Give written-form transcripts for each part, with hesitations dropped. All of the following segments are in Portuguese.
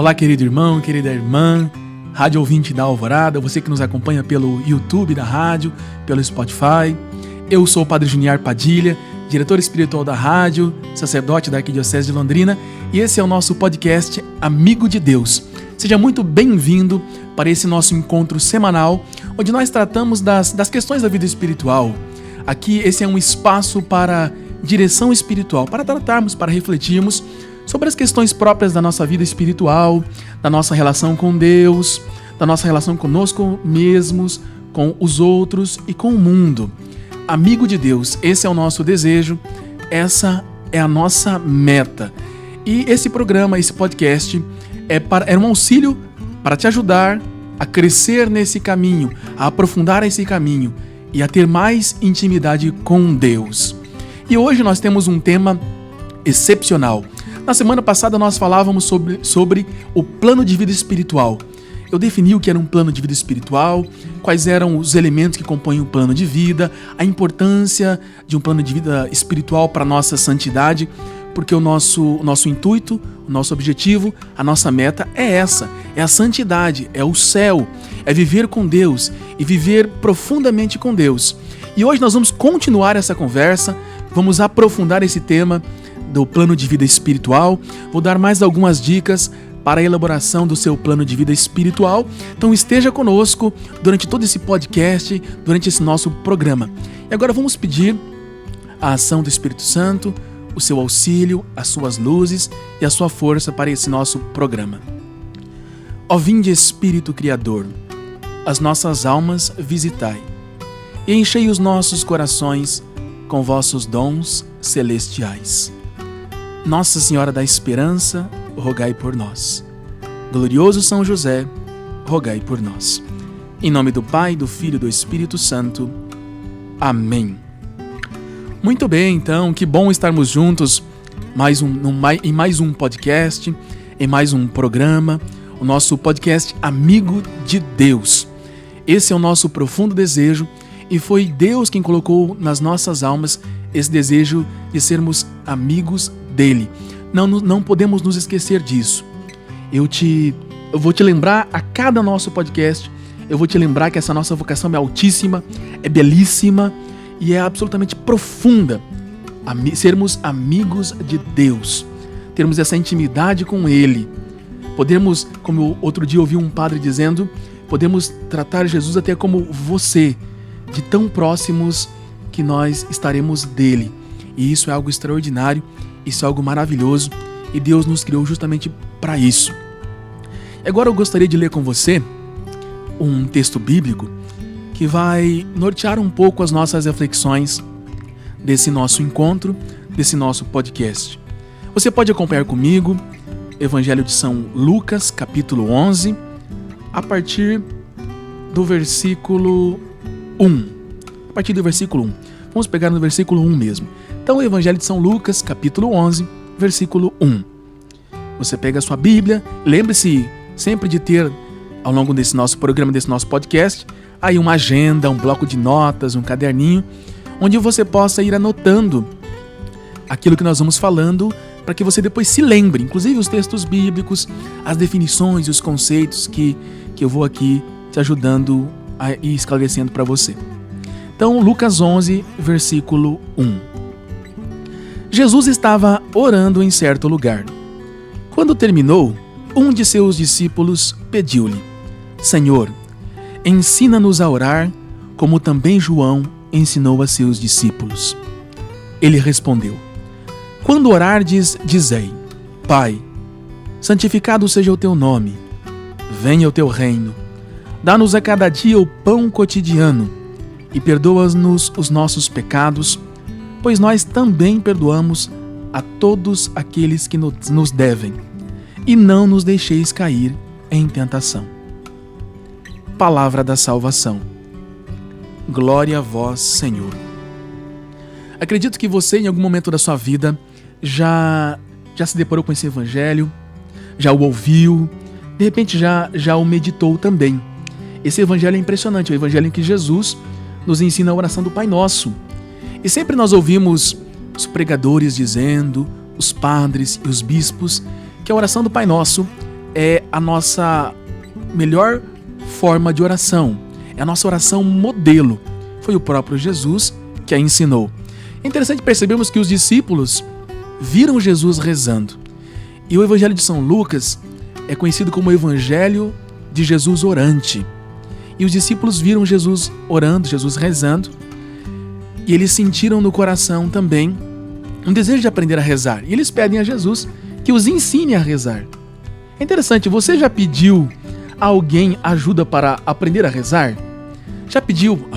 Olá, querido irmão, querida irmã, rádio ouvinte da Alvorada, você que nos acompanha pelo YouTube da rádio, pelo Spotify. Eu sou o Padre Junior Padilha, diretor espiritual da rádio, sacerdote da Arquidiocese de Londrina, e esse é o nosso podcast Amigo de Deus. Seja muito bem-vindo para esse nosso encontro semanal, onde nós tratamos das questões da vida espiritual. Aqui esse é um espaço para direção espiritual, para tratarmos, para refletirmos sobre as questões próprias da nossa vida espiritual, da nossa relação com Deus, da nossa relação conosco mesmos, com os outros e com o mundo. Amigo de Deus, esse é o nosso desejo, essa é a nossa meta. E esse programa, esse podcast, é um auxílio para te ajudar a crescer nesse caminho, a aprofundar esse caminho e a ter mais intimidade com Deus. E hoje nós temos um tema excepcional. Na semana passada nós falávamos sobre o plano de vida espiritual. Eu defini o que era um plano de vida espiritual, quais eram os elementos que compõem o plano de vida, a importância de um plano de vida espiritual para a nossa santidade, porque o nosso intuito, o nosso objetivo, a nossa meta é essa, é a santidade, é o céu, é viver com Deus e viver profundamente com Deus. E hoje nós vamos continuar essa conversa, vamos aprofundar esse tema do plano de vida espiritual, vou dar mais algumas dicas para a elaboração do seu plano de vida espiritual. Então esteja conosco durante todo esse podcast, durante esse nosso programa. E agora vamos pedir a ação do Espírito Santo, o seu auxílio, as suas luzes e a sua força para esse nosso programa. Ó vinde Espírito Criador, as nossas almas visitai, e enchei os nossos corações com vossos dons celestiais. Nossa Senhora da Esperança, rogai por nós. Glorioso São José, rogai por nós. Em nome do Pai, do Filho e do Espírito Santo. Amém. Muito bem, então, que bom estarmos juntos em mais um podcast, em mais um programa, o nosso podcast Amigo de Deus. Esse é o nosso profundo desejo e foi Deus quem colocou nas nossas almas esse desejo de sermos amigos dele. Não podemos nos esquecer disso. Eu vou te lembrar a cada nosso podcast, eu vou te lembrar que essa nossa vocação é altíssima, é belíssima e é absolutamente profunda. Sermos amigos de Deus, termos essa intimidade com Ele. Podemos, como outro dia eu ouvi um padre dizendo, podemos tratar Jesus até como você, de tão próximos que nós estaremos dele. E isso é algo extraordinário, isso é algo maravilhoso e Deus nos criou justamente para isso. Agora eu gostaria de ler com você um texto bíblico que vai nortear um pouco as nossas reflexões desse nosso encontro, desse nosso podcast. Você pode acompanhar comigo Evangelho de São Lucas, capítulo 11, a partir do versículo 1. A partir do versículo 1. Vamos pegar no versículo 1 mesmo. Então, o Evangelho de São Lucas, capítulo 11, versículo 1. Você pega a sua Bíblia, lembre-se sempre de ter, ao longo desse nosso programa, desse nosso podcast, aí uma agenda, um bloco de notas, um caderninho, onde você possa ir anotando aquilo que nós vamos falando, para que você depois se lembre, inclusive os textos bíblicos, as definições e os conceitos que eu vou aqui te ajudando e esclarecendo para você. Então, Lucas 11, versículo 1. Jesus estava orando em certo lugar. Quando terminou, um de seus discípulos pediu-lhe: Senhor, ensina-nos a orar, como também João ensinou a seus discípulos. Ele respondeu: Quando orardes, dizei: Pai, santificado seja o teu nome, venha o teu reino, dá-nos a cada dia o pão cotidiano, e perdoa-nos os nossos pecados, pois nós também perdoamos a todos aqueles que nos devem, e não nos deixeis cair em tentação. Palavra da salvação. Glória a vós, Senhor. Acredito que você, em algum momento da sua vida, já se deparou com esse evangelho, já o ouviu, de repente já o meditou também. Esse evangelho é impressionante, é o evangelho em que Jesus nos ensina a oração do Pai Nosso. E sempre nós ouvimos os pregadores dizendo, os padres e os bispos, que a oração do Pai Nosso é a nossa melhor forma de oração. É a nossa oração modelo. Foi o próprio Jesus que a ensinou. É interessante percebermos que os discípulos viram Jesus rezando. E o Evangelho de São Lucas é conhecido como o Evangelho de Jesus orante. E os discípulos viram Jesus orando, Jesus rezando, e eles sentiram no coração também um desejo de aprender a rezar. E eles pedem a Jesus que os ensine a rezar. É interessante, você já pediu a alguém ajuda para aprender a rezar? Já pediu,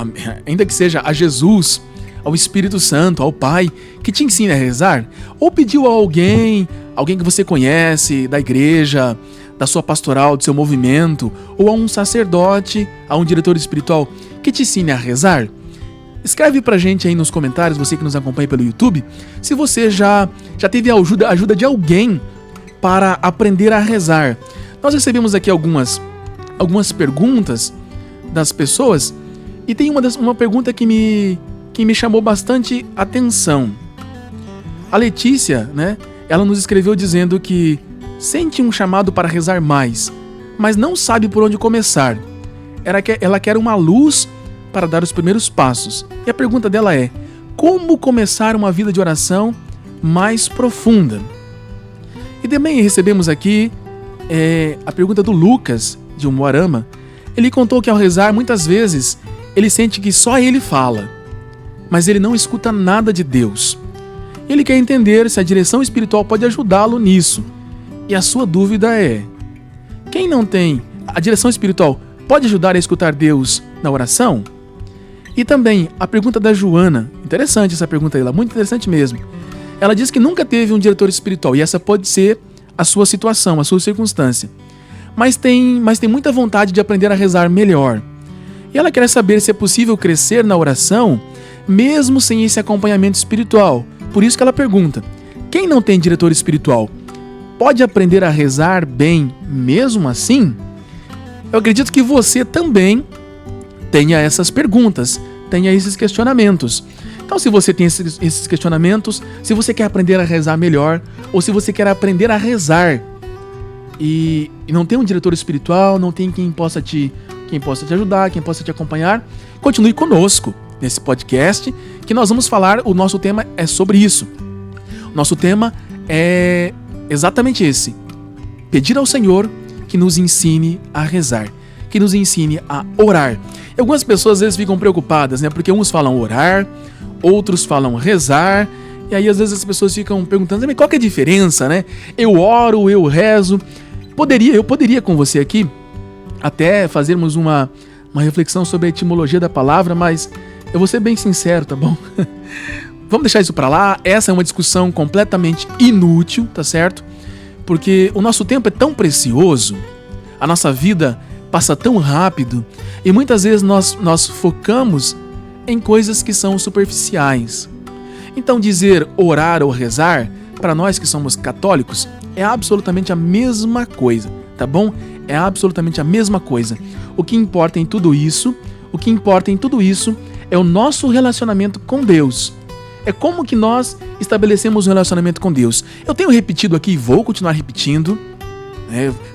ainda que seja a Jesus, ao Espírito Santo, ao Pai, que te ensine a rezar? Ou pediu a alguém que você conhece, da igreja, da sua pastoral, do seu movimento, ou a um sacerdote, a um diretor espiritual, que te ensine a rezar? Escreve pra gente aí nos comentários, você que nos acompanha pelo YouTube, se você já teve a ajuda de alguém para aprender a rezar. Nós recebemos aqui algumas perguntas das pessoas, e tem uma pergunta que me chamou bastante atenção. A Letícia, ela nos escreveu dizendo que sente um chamado para rezar mais, mas não sabe por onde começar. Ela quer uma luz para dar os primeiros passos. E a pergunta dela é: como começar uma vida de oração mais profunda? E também recebemos aqui a pergunta do Lucas, de Umuarama. Ele contou que ao rezar, muitas vezes, ele sente que só ele fala, mas ele não escuta nada de Deus. Ele quer entender se a direção espiritual pode ajudá-lo nisso. E a sua dúvida é: quem não tem a direção espiritual pode ajudar a escutar Deus na oração? E também a pergunta da Joana, interessante essa pergunta dela, muito interessante mesmo. Ela diz que nunca teve um diretor espiritual, e essa pode ser a sua situação, a sua circunstância. Mas tem muita vontade de aprender a rezar melhor. E ela quer saber se é possível crescer na oração, mesmo sem esse acompanhamento espiritual. Por isso que ela pergunta: quem não tem diretor espiritual pode aprender a rezar bem mesmo assim? Eu acredito que você também tenha essas perguntas, tenha esses questionamentos. Então, se você tem esses questionamentos, se você quer aprender a rezar melhor, ou se você quer aprender a rezar e não tem um diretor espiritual, não tem quem possa te ajudar, quem possa te acompanhar, continue conosco nesse podcast, que nós vamos falar, o nosso tema é sobre isso. O nosso tema é exatamente esse: pedir ao Senhor que nos ensine a rezar, que nos ensine a orar. E algumas pessoas às vezes ficam preocupadas, porque uns falam orar, outros falam rezar, e aí às vezes as pessoas ficam perguntando: mas qual que é a diferença, Eu oro, eu rezo. Eu poderia com você aqui até fazermos uma reflexão sobre a etimologia da palavra, mas eu vou ser bem sincero, tá bom? Vamos deixar isso pra lá. Essa é uma discussão completamente inútil, tá certo? Porque o nosso tempo é tão precioso, a nossa vida passa tão rápido, e muitas vezes nós focamos em coisas que são superficiais. Então dizer orar ou rezar, para nós que somos católicos, é absolutamente a mesma coisa, tá bom? É absolutamente a mesma coisa. O que importa em tudo isso é o nosso relacionamento com Deus. É como que nós estabelecemos um relacionamento com Deus. Eu tenho repetido aqui e vou continuar repetindo,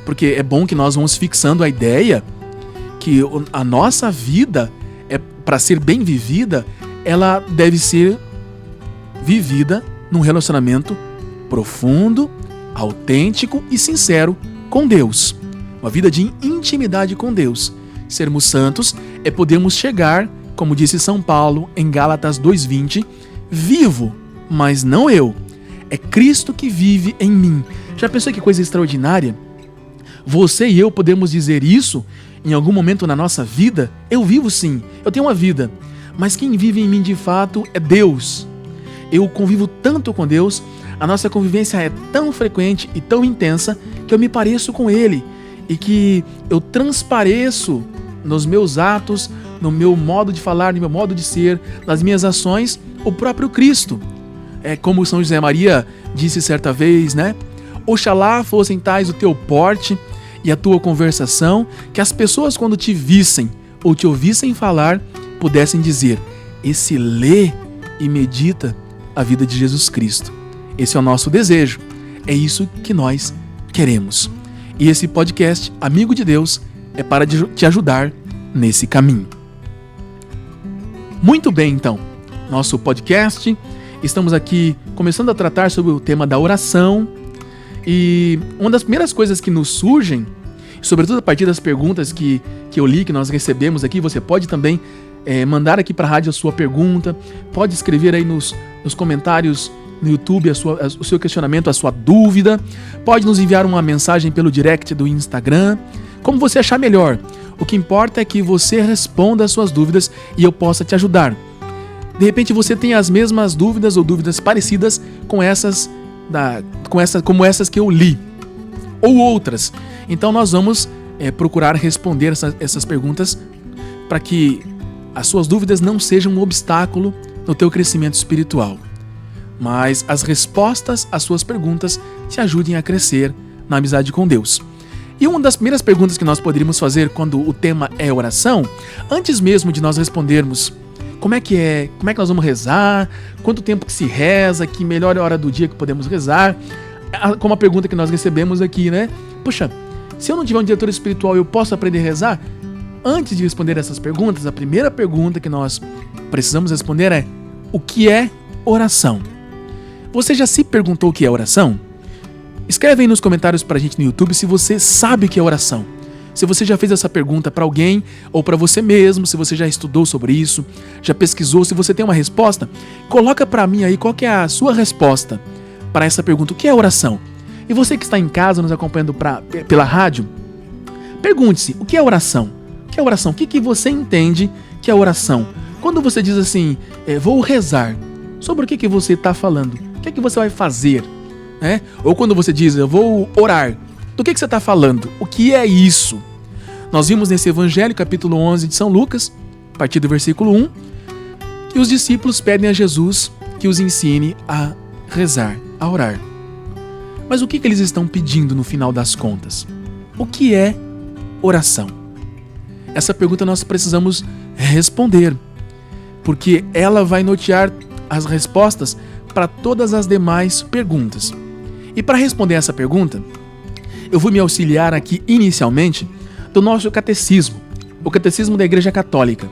porque é bom que nós vamos fixando a ideia que a nossa vida, para ser bem vivida, ela deve ser vivida num relacionamento profundo, autêntico e sincero com Deus. Uma vida de intimidade com Deus. Sermos santos é podermos chegar, como disse São Paulo em Gálatas 2:20, vivo, mas não eu. É Cristo que vive em mim. Já pensou que coisa extraordinária? Você e eu podemos dizer isso em algum momento na nossa vida? Eu vivo sim, eu tenho uma vida, mas quem vive em mim de fato é Deus. Eu convivo tanto com Deus, a nossa convivência é tão frequente e tão intensa que eu me pareço com Ele e que eu transpareço nos meus atos, no meu modo de falar, no meu modo de ser, nas minhas ações, o próprio Cristo. É como São José Maria disse certa vez, Oxalá fossem tais o teu porte e a tua conversação, que as pessoas quando te vissem ou te ouvissem falar, pudessem dizer: esse lê e medita a vida de Jesus Cristo. Esse é o nosso desejo, é isso que nós queremos. E esse podcast, Amigo de Deus, é para te ajudar nesse caminho. Muito bem, então. Nosso podcast, estamos aqui começando a tratar sobre o tema da oração. E uma das primeiras coisas que nos surgem, sobretudo a partir das perguntas que eu li, que nós recebemos aqui, você pode também mandar aqui para a rádio a sua pergunta, pode escrever aí nos comentários no YouTube o seu questionamento, a sua dúvida, pode nos enviar uma mensagem pelo direct do Instagram, como você achar melhor. O que importa é que você responda as suas dúvidas e eu possa te ajudar. De repente você tem as mesmas dúvidas ou dúvidas parecidas como essas que eu li, ou outras. Então nós vamos procurar responder essas perguntas para que as suas dúvidas não sejam um obstáculo no teu crescimento espiritual, mas as respostas às suas perguntas te ajudem a crescer na amizade com Deus. E uma das primeiras perguntas que nós poderíamos fazer quando o tema é oração, antes mesmo de nós respondermos como é que nós vamos rezar, quanto tempo que se reza, que melhor hora do dia que podemos rezar, como a pergunta que nós recebemos aqui, né? Puxa, se eu não tiver um diretor espiritual, eu posso aprender a rezar? Antes de responder essas perguntas, a primeira pergunta que nós precisamos responder é: o que é oração? Você já se perguntou o que é oração? Escreve aí nos comentários pra gente no YouTube se você sabe o que é oração. Se você já fez essa pergunta para alguém ou para você mesmo, se você já estudou sobre isso, já pesquisou, se você tem uma resposta, coloca para mim aí qual que é a sua resposta para essa pergunta: o que é oração? E você que está em casa nos acompanhando pela rádio, pergunte-se: o que é oração? O que é oração? O que você entende que é oração? Quando você diz assim, vou rezar, sobre o que você está falando? O que você vai fazer? Ou quando você diz, eu vou orar, do que você está falando? O que é isso? Nós vimos nesse Evangelho, capítulo 11 de São Lucas, a partir do versículo 1, que os discípulos pedem a Jesus que os ensine a rezar, a orar. Mas o que eles estão pedindo no final das contas? O que é oração? Essa pergunta nós precisamos responder, porque ela vai nortear as respostas para todas as demais perguntas. E para responder essa pergunta, eu vou me auxiliar aqui inicialmente do nosso catecismo, o catecismo da Igreja Católica.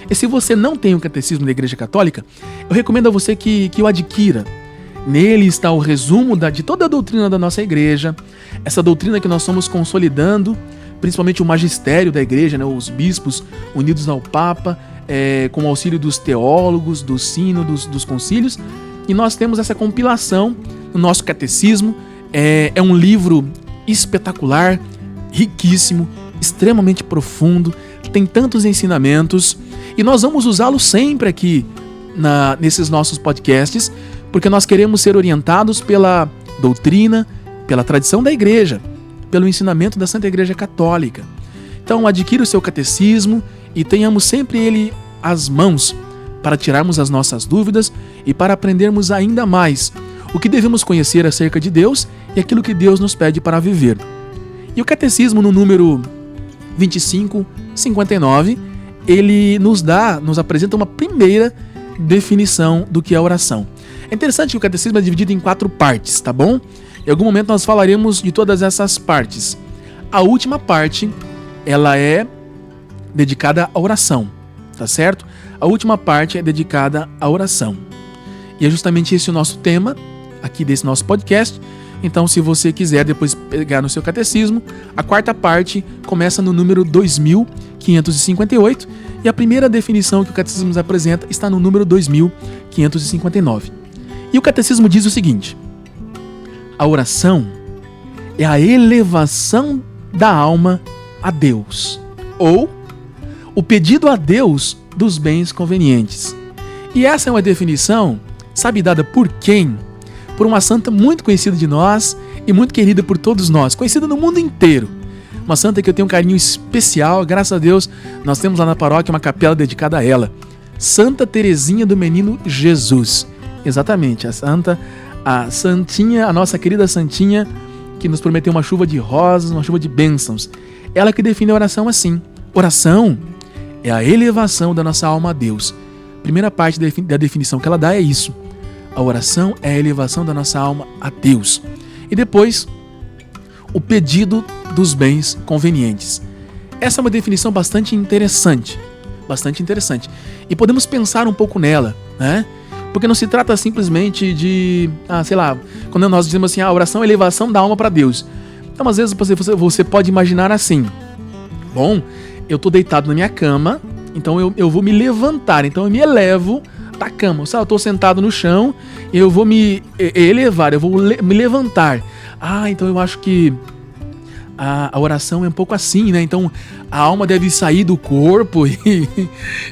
E se você não tem o catecismo da Igreja Católica, eu recomendo a você que o adquira. Nele está o resumo de toda a doutrina da nossa igreja, essa doutrina que nós estamos consolidando, principalmente o magistério da igreja, né, os bispos unidos ao Papa, com o auxílio dos teólogos, do sino, dos concílios, e nós temos essa compilação no nosso catecismo. É um livro espetacular, riquíssimo, extremamente profundo, tem tantos ensinamentos, e nós vamos usá-lo sempre aqui nesses nossos podcasts, porque nós queremos ser orientados pela doutrina, pela tradição da igreja, pelo ensinamento da Santa Igreja Católica. Então adquira o seu catecismo e tenhamos sempre ele às mãos para tirarmos as nossas dúvidas e para aprendermos ainda mais o que devemos conhecer acerca de Deus e aquilo que Deus nos pede para viver. E o catecismo no número 2559, ele nos apresenta uma primeira definição do que é oração. É interessante que o catecismo é dividido em 4 partes, tá bom? Em algum momento nós falaremos de todas essas partes. A última parte, ela é dedicada à oração, tá certo? A última parte é dedicada à oração. E é justamente esse o nosso tema aqui desse nosso podcast. Então, se você quiser depois pegar no seu catecismo, a 4ª parte começa no número 2558 e a primeira definição que o catecismo nos apresenta está no número 2559. E o catecismo diz o seguinte: a oração é a elevação da alma a Deus, ou o pedido a Deus dos bens convenientes. E essa é uma definição, sabe, dada por quem? Por uma santa muito conhecida de nós e muito querida por todos nós, conhecida no mundo inteiro. Uma santa que eu tenho um carinho especial, graças a Deus, nós temos lá na paróquia uma capela dedicada a ela. Santa Teresinha do Menino Jesus. Exatamente, a santinha, a nossa querida santinha, que nos prometeu uma chuva de rosas, uma chuva de bênçãos. Ela que define a oração assim: oração é a elevação da nossa alma a Deus. Primeira parte da definição que ela dá é isso: a oração é a elevação da nossa alma a Deus. E depois, o pedido dos bens convenientes. Essa é uma definição bastante interessante. E podemos pensar um pouco nela, né? Porque não se trata simplesmente de, quando nós dizemos assim, a oração é a elevação da alma para Deus. Então, às vezes, você pode imaginar assim, bom, eu estou deitado na minha cama, então eu vou me levantar, então eu me elevo da cama. Eu estou sentado no chão, eu vou me elevar, eu vou me levantar. Então eu acho que a oração é um pouco assim, né? Então a alma deve sair do corpo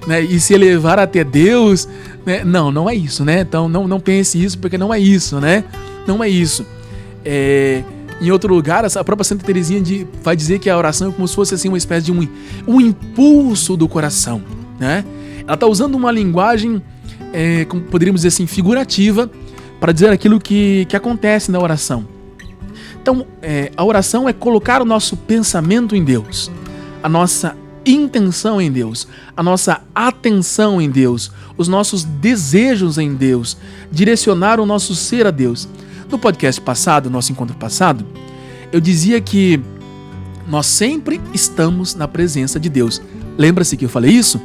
né? E se elevar até Deus, né? Não é isso, né? Então não pense isso, porque não é isso, né? Não é isso. Em outro lugar, a própria Santa Teresinha vai dizer que a oração é como se fosse assim, uma espécie de um impulso do coração, né? Ela está usando uma linguagem, como poderíamos dizer assim, figurativa, para dizer aquilo que acontece na oração. Então, a oração é colocar o nosso pensamento em Deus, a nossa intenção em Deus, a nossa atenção em Deus, os nossos desejos em Deus, direcionar o nosso ser a Deus. No podcast passado, nosso encontro passado, eu dizia que nós sempre estamos na presença de Deus. Lembra-se que eu falei isso?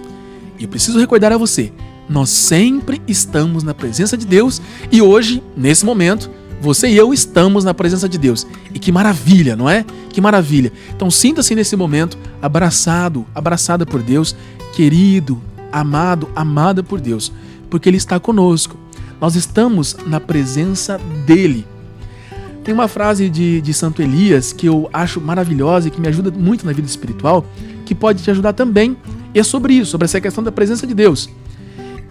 E eu preciso recordar a você, nós sempre estamos na presença de Deus e hoje, nesse momento, você e eu estamos na presença de Deus. E que maravilha, não é? Que maravilha. Então sinta-se nesse momento abraçada por Deus, querido, amado, amada por Deus, porque Ele está conosco. Nós estamos na presença dEle. Tem uma frase de Santo Elias que eu acho maravilhosa e que me ajuda muito na vida espiritual, que pode te ajudar também. E é sobre isso, sobre essa questão da presença de Deus.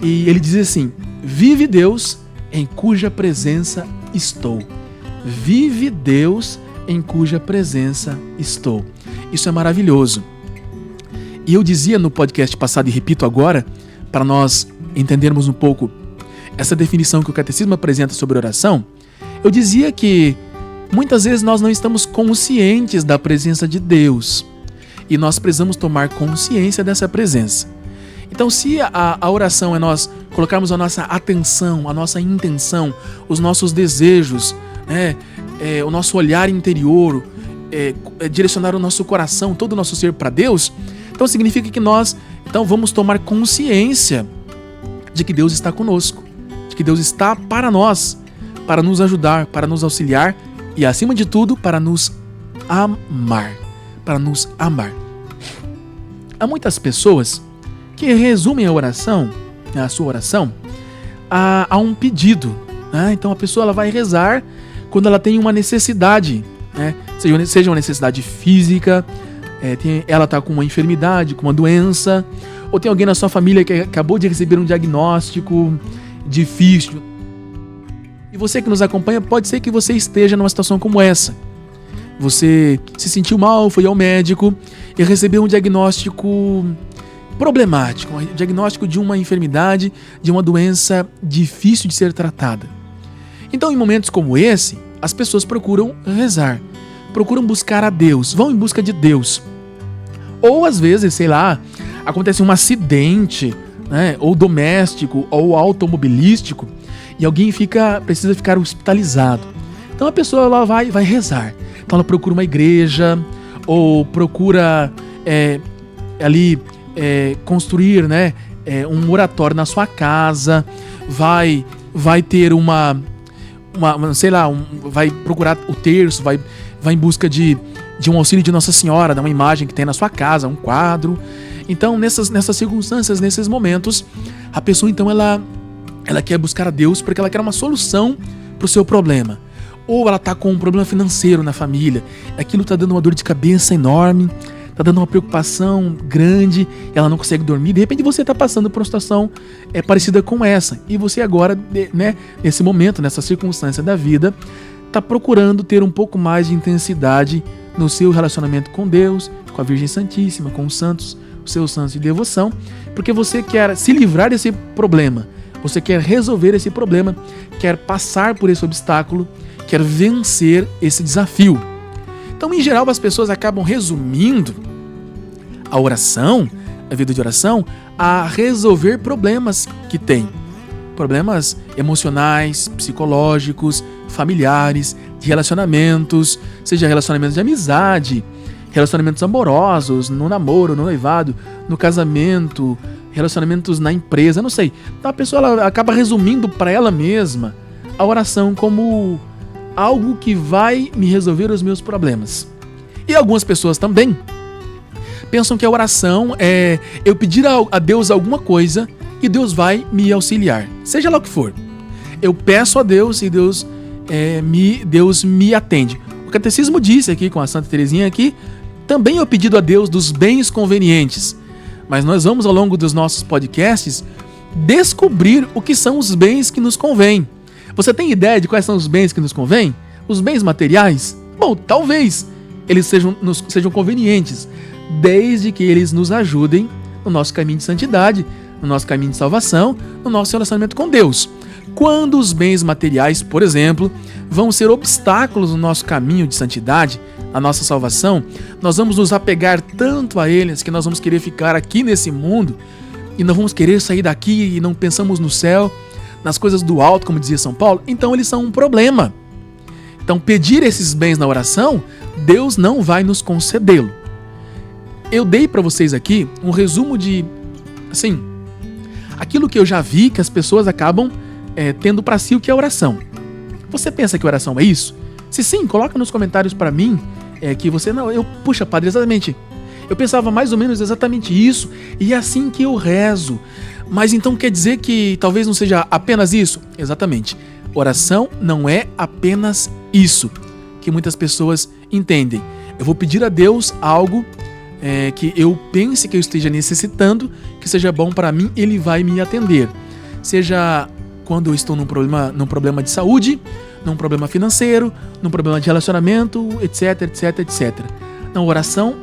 E ele diz assim: vive Deus em cuja presença estou. Vive Deus em cuja presença estou. Isso é maravilhoso. E eu dizia no podcast passado e repito agora, para nós entendermos um pouco essa definição que o Catecismo apresenta sobre oração, eu dizia que muitas vezes nós não estamos conscientes da presença de Deus e nós precisamos tomar consciência dessa presença. Então, se a oração é nós colocarmos a nossa atenção, a nossa intenção, os nossos desejos, né, o nosso olhar interior, direcionar o nosso coração, todo o nosso ser para Deus, então significa que nós vamos tomar consciência de que Deus está conosco, de que Deus está para nós, para nos ajudar, para nos auxiliar e, acima de tudo, para nos amar. Há muitas pessoas que resumem a sua oração, a um pedido, né? Então a pessoa ela vai rezar quando ela tem uma necessidade, né? Seja uma necessidade física, ela está com uma enfermidade, com uma doença, ou tem alguém na sua família que acabou de receber um diagnóstico difícil. E você que nos acompanha, pode ser que você esteja numa situação como essa. Você se sentiu mal, foi ao médico e recebeu um diagnóstico problemático, um diagnóstico de uma enfermidade, de uma doença difícil de ser tratada. Então, em momentos como esse, as pessoas procuram rezar, procuram buscar a Deus, vão em busca de Deus. Ou às vezes, acontece um acidente, né, ou doméstico, ou automobilístico, e alguém precisa ficar hospitalizado. Então a pessoa ela vai rezar. Então ela procura uma igreja, ou procura construir, né, um oratório na sua casa, vai ter vai procurar o terço, vai em busca de um auxílio de Nossa Senhora, de uma imagem que tem na sua casa, um quadro. Então nessas circunstâncias, nesses momentos, a pessoa então ela quer buscar a Deus porque ela quer uma solução para o seu problema. Ou ela está com um problema financeiro na família, aquilo está dando uma dor de cabeça enorme, está dando uma preocupação grande, ela não consegue dormir. De repente você está passando por uma situação parecida com essa, e você agora, né, nesse momento, nessa circunstância da vida, está procurando ter um pouco mais de intensidade no seu relacionamento com Deus, com a Virgem Santíssima, com os santos, os seus santos de devoção, porque você quer se livrar desse problema, você quer resolver esse problema, quer passar por esse obstáculo, quer vencer esse desafio. Então, em geral, as pessoas acabam resumindo a oração, a vida de oração, a resolver problemas que têm. Problemas emocionais, psicológicos, familiares, de relacionamentos, seja relacionamentos de amizade, relacionamentos amorosos, no namoro, no noivado, no casamento, relacionamentos na empresa, não sei. Então a pessoa ela acaba resumindo para ela mesma a oração como algo que vai me resolver os meus problemas. E algumas pessoas também pensam que a oração é eu pedir a Deus alguma coisa e Deus vai me auxiliar, seja lá o que for. Eu peço a Deus e Deus me atende. O Catecismo disse aqui com a Santa Teresinha aqui, também é o pedido a Deus dos bens convenientes. Mas nós vamos ao longo dos nossos podcasts descobrir o que são os bens que nos convêm. Você tem ideia de quais são os bens que nos convêm? Os bens materiais? Bom, talvez eles sejam convenientes, desde que eles nos ajudem no nosso caminho de santidade, no nosso caminho de salvação, no nosso relacionamento com Deus. Quando os bens materiais, por exemplo, vão ser obstáculos no nosso caminho de santidade, a nossa salvação, nós vamos nos apegar tanto a eles que nós vamos querer ficar aqui nesse mundo e não vamos querer sair daqui e não pensamos no céu, nas coisas do alto, como dizia São Paulo. Então eles são um problema. Então pedir esses bens na oração, Deus não vai nos concedê-lo. Eu dei para vocês aqui um resumo de, assim, aquilo que eu já vi que as pessoas acabam tendo para si o que é oração. Você pensa que oração é isso? Se sim, coloca nos comentários para mim que você... Não, puxa, padre, exatamente. Eu pensava mais ou menos exatamente isso e é assim que eu rezo. Mas então quer dizer que talvez não seja apenas isso? Exatamente. Oração não é apenas isso que muitas pessoas entendem. Eu vou pedir a Deus algo que eu pense que eu esteja necessitando, que seja bom para mim, Ele vai me atender. Seja quando eu estou num problema de saúde, num problema financeiro, num problema de relacionamento, etc, etc, etc. Não, oração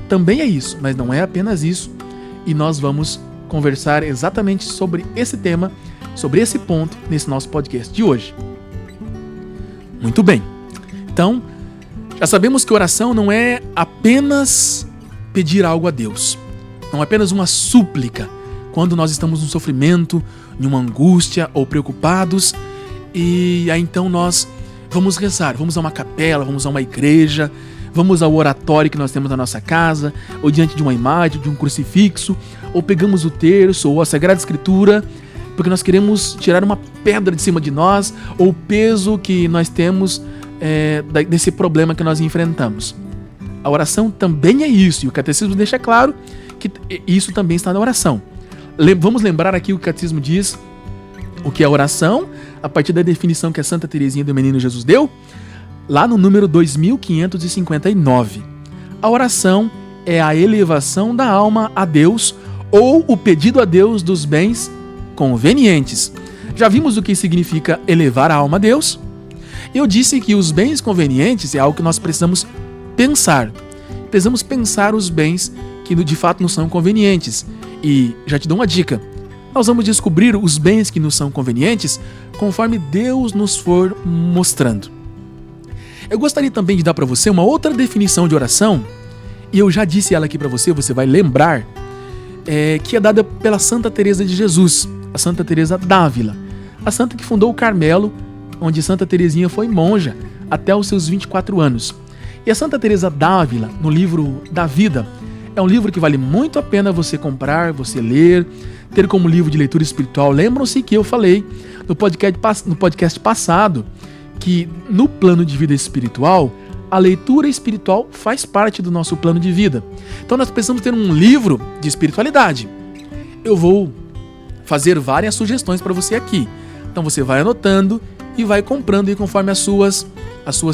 também é isso, mas não é apenas isso. E nós vamos conversar exatamente sobre esse tema, sobre esse ponto, nesse nosso podcast de hoje. Muito bem. Então, já sabemos que oração não é apenas pedir algo a Deus. Não é apenas uma súplica quando nós estamos num sofrimento, em uma angústia ou preocupados. E aí então nós vamos rezar, vamos a uma capela, vamos a uma igreja, vamos ao oratório que nós temos na nossa casa, ou diante de uma imagem, de um crucifixo, ou pegamos o terço ou a Sagrada Escritura, porque nós queremos tirar uma pedra de cima de nós, ou o peso que nós temos desse problema que nós enfrentamos. A oração também é isso, e o Catecismo deixa claro que isso também está na oração. Vamos lembrar aqui o Catecismo diz o que é oração, a partir da definição que a Santa Teresinha do Menino Jesus deu, lá no número 2559. A oração é a elevação da alma a Deus ou o pedido a Deus dos bens convenientes. Já vimos o que significa elevar a alma a Deus? Eu disse que os bens convenientes é algo que nós precisamos pensar. Precisamos pensar os bens que de fato nos são convenientes. E já te dou uma dica. Nós vamos descobrir os bens que nos são convenientes conforme Deus nos for mostrando. Eu gostaria também de dar para você uma outra definição de oração, e eu já disse ela aqui para você, você vai lembrar, que é dada pela Santa Teresa de Jesus, a Santa Teresa d'Ávila, a santa que fundou o Carmelo, onde Santa Teresinha foi monja até os seus 24 anos. E a Santa Teresa d'Ávila, no livro da vida, é um livro que vale muito a pena você comprar, você ler, ter como livro de leitura espiritual. Lembram-se que eu falei no podcast passado que no plano de vida espiritual, a leitura espiritual faz parte do nosso plano de vida. Então nós precisamos ter um livro de espiritualidade. Eu vou fazer várias sugestões para você aqui. Então você vai anotando e vai comprando aí conforme as suas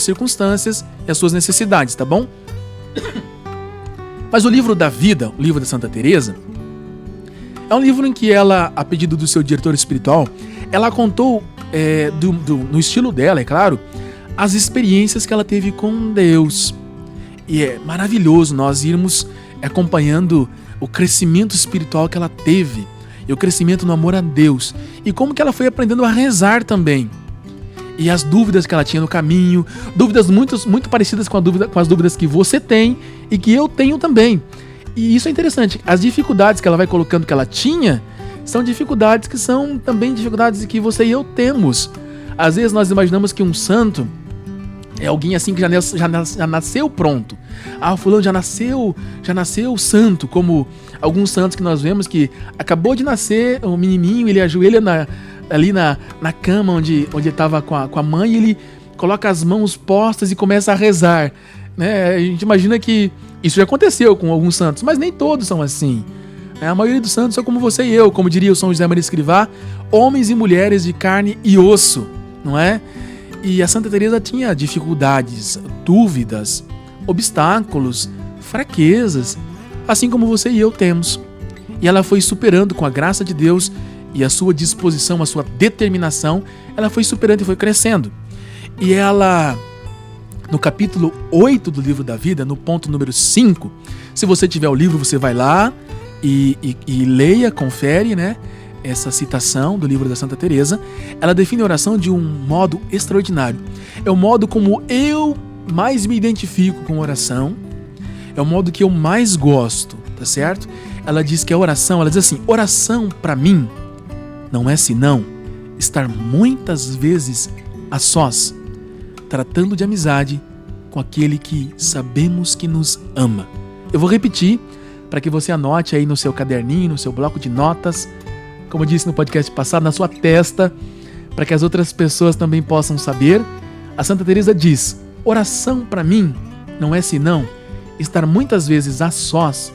circunstâncias e as suas necessidades, tá bom? Mas o livro da vida, o livro da Santa Teresa, é um livro em que ela, a pedido do seu diretor espiritual, ela contou, no estilo dela, é claro, as experiências que ela teve com Deus. E é maravilhoso nós irmos acompanhando o crescimento espiritual que ela teve, e o crescimento no amor a Deus, e como que ela foi aprendendo a rezar também. E as dúvidas que ela tinha no caminho, dúvidas muito parecidas com as dúvidas que você tem e que eu tenho também. E isso é interessante, as dificuldades que ela vai colocando que ela tinha, são dificuldades que são também dificuldades que você e eu temos. Às vezes nós imaginamos que um santo, É alguém assim que já nasceu pronto. Ah, fulano já nasceu santo, como alguns santos que nós vemos que acabou de nascer, o menininho, ele ajoelha ali na cama onde ele estava com a mãe, e ele coloca as mãos postas e começa a rezar, né? A gente imagina que isso já aconteceu com alguns santos, mas nem todos são assim. A maioria dos santos são como você e eu, como diria o São José Maria Escrivá, homens e mulheres de carne e osso, não é? E a Santa Teresa tinha dificuldades, dúvidas, obstáculos, fraquezas, assim como você e eu temos. E ela foi superando com a graça de Deus e a sua disposição, a sua determinação, ela foi superando e foi crescendo. E ela, no capítulo 8 do Livro da Vida, no ponto número 5, se você tiver o livro, você vai lá e leia, confere, né? Essa citação do livro da Santa Teresa. Ela define a oração de um modo extraordinário. É o modo como eu mais me identifico com a oração, é o modo que eu mais gosto, tá certo? Ela diz que a oração, ela diz assim: oração para mim não é senão estar muitas vezes a sós, tratando de amizade com aquele que sabemos que nos ama. Eu vou repetir para que você anote aí no seu caderninho, no seu bloco de notas, como eu disse no podcast passado, na sua testa, para que as outras pessoas também possam saber. A Santa Teresa diz: oração para mim não é senão estar muitas vezes a sós,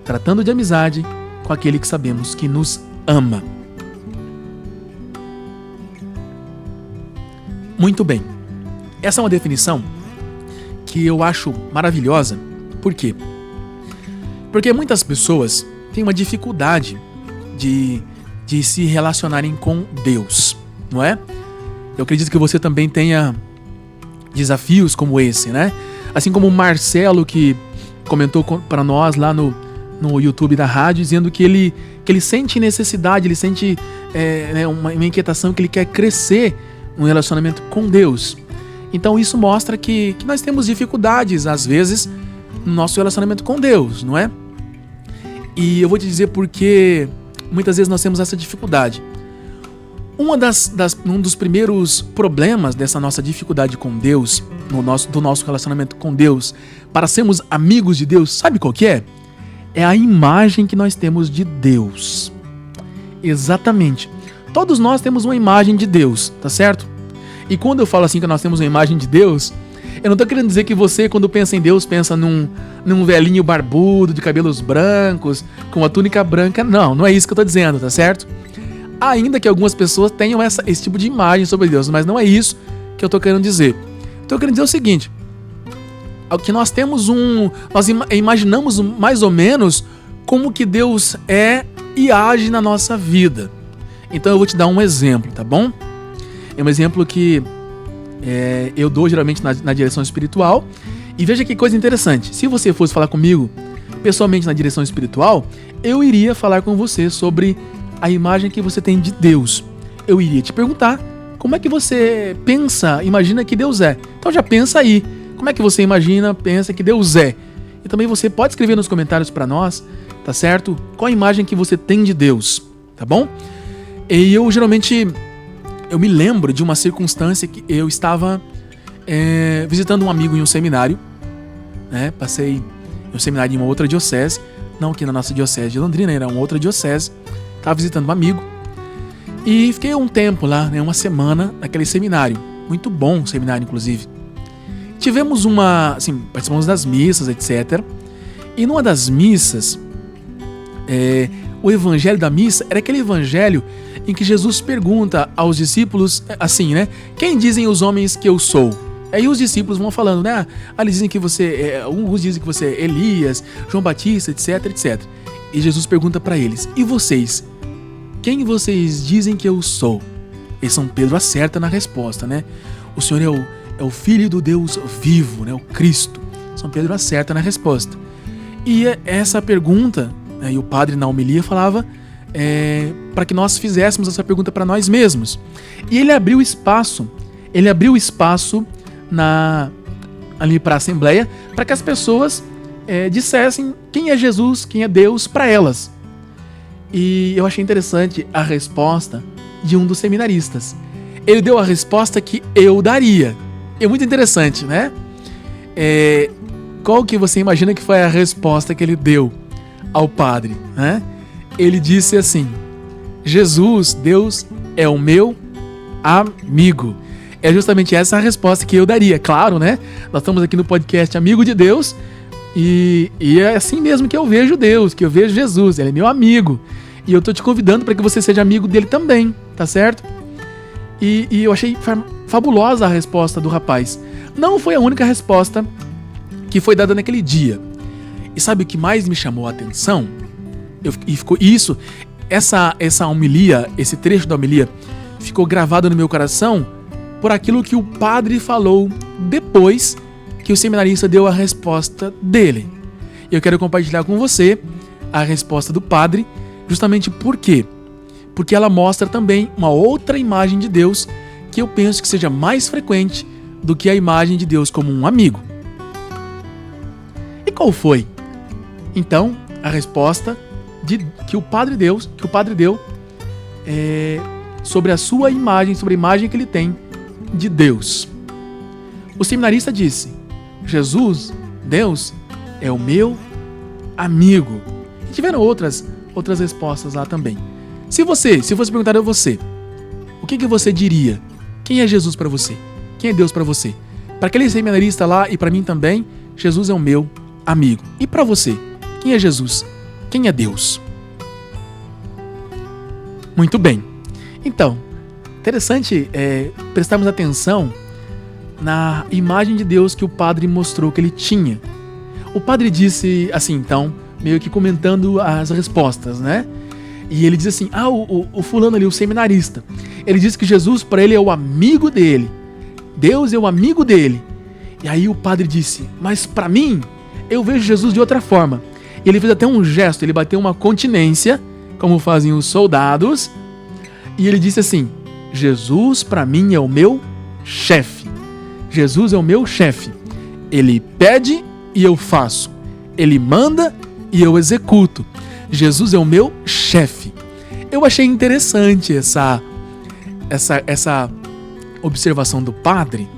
tratando de amizade com aquele que sabemos que nos ama. Muito bem. Essa é uma definição que eu acho maravilhosa. Por quê? Porque muitas pessoas têm uma dificuldade de se relacionarem com Deus, não é? Eu acredito que você também tenha desafios como esse, né? Assim como o Marcelo, que comentou para nós lá no YouTube da rádio, dizendo que ele sente necessidade, ele sente uma inquietação, que ele quer crescer no relacionamento com Deus. Então isso mostra que nós temos dificuldades, às vezes, no nosso relacionamento com Deus, não é? E eu vou te dizer porque muitas vezes nós temos essa dificuldade. Um dos primeiros problemas dessa nossa dificuldade com Deus, do nosso relacionamento com Deus, para sermos amigos de Deus, sabe qual que é? É a imagem que nós temos de Deus. Exatamente. Todos nós temos uma imagem de Deus, tá certo? E quando eu falo assim que nós temos uma imagem de Deus, eu não estou querendo dizer que você, quando pensa em Deus, pensa num velhinho barbudo, de cabelos brancos, com uma túnica branca. Não é isso que eu estou dizendo, tá certo? Ainda que algumas pessoas tenham esse tipo de imagem sobre Deus, mas não é isso que eu estou querendo dizer. Estou querendo dizer o seguinte: que nós temos nós imaginamos mais ou menos como que Deus é e age na nossa vida. Então eu vou te dar um exemplo, tá bom? É um exemplo que eu dou geralmente na direção espiritual. E veja que coisa interessante: se você fosse falar comigo pessoalmente na direção espiritual, eu iria falar com você sobre a imagem que você tem de Deus. Eu iria te perguntar como é que você imagina que Deus é. Então já pensa aí, como é que você pensa que Deus é. E também você pode escrever nos comentários para nós, tá certo? Qual a imagem que você tem de Deus, tá bom? E eu me lembro de uma circunstância que eu estava visitando um amigo em um seminário, né? Passei em um seminário em uma outra diocese, não aqui na nossa diocese de Londrina, era uma outra diocese. Estava visitando um amigo e fiquei um tempo lá, né, uma semana naquele seminário. Muito bom o seminário, inclusive. Tivemos participamos das missas, etc. E numa das missas, o evangelho da missa era aquele evangelho em que Jesus pergunta aos discípulos assim, né? Quem dizem os homens que eu sou? Aí os discípulos vão falando, né? Eles dizem que alguns dizem que você é Elias, João Batista, etc, etc. E Jesus pergunta para eles: e vocês? Quem vocês dizem que eu sou? E São Pedro acerta na resposta, né? O Senhor é o Filho do Deus vivo, né? O Cristo. São Pedro acerta na resposta. E essa pergunta, né, e o padre na homilia falava para que nós fizéssemos essa pergunta para nós mesmos. E ele abriu espaço ali para a Assembleia, para que as pessoas dissessem quem é Jesus, quem é Deus para elas. E eu achei interessante a resposta de um dos seminaristas. Ele deu a resposta que eu daria. É muito interessante, né? Qual que você imagina que foi a resposta que ele deu ao padre, né? Ele disse assim: Jesus, Deus, é o meu amigo. É justamente essa a resposta que eu daria. Claro, né? Nós estamos aqui no podcast Amigo de Deus e é assim mesmo que eu vejo Deus, que eu vejo Jesus. Ele é meu amigo. E eu tô te convidando para que você seja amigo dele também, tá certo? E eu achei fabulosa a resposta do rapaz. Não foi a única resposta que foi dada naquele dia. E sabe o que mais me chamou a atenção? Essa homilia, esse trecho da homilia, ficou gravado no meu coração por aquilo que o padre falou depois que o seminarista deu a resposta dele. Eu quero compartilhar com você a resposta do padre, justamente por quê? Porque ela mostra também uma outra imagem de Deus que eu penso que seja mais frequente do que a imagem de Deus como um amigo. E qual foi? Então, a resposta que o padre deu sobre a sua imagem, sobre a imagem que ele tem de Deus. O seminarista disse: Jesus, Deus, é o meu amigo. E tiveram outras respostas lá também. Se fosse perguntar a você, o que você diria? Quem é Jesus para você? Quem é Deus para você? Para aquele seminarista lá e para mim também, Jesus é o meu amigo. E para você, quem é Jesus? Quem é Deus? Muito bem. Então, interessante prestarmos atenção na imagem de Deus que o padre mostrou que ele tinha. O padre disse assim, então, meio que comentando as respostas, né? E ele diz assim: o fulano ali, o seminarista, ele disse que Jesus para ele é o amigo dele. Deus é o amigo dele. E aí o padre disse: mas para mim, eu vejo Jesus de outra forma. E ele fez até um gesto, ele bateu uma continência, como fazem os soldados, e ele disse assim: Jesus para mim é o meu chefe. Jesus é o meu chefe. Ele pede e eu faço. Ele manda e eu executo. Jesus é o meu chefe. Eu achei interessante essa observação do padre,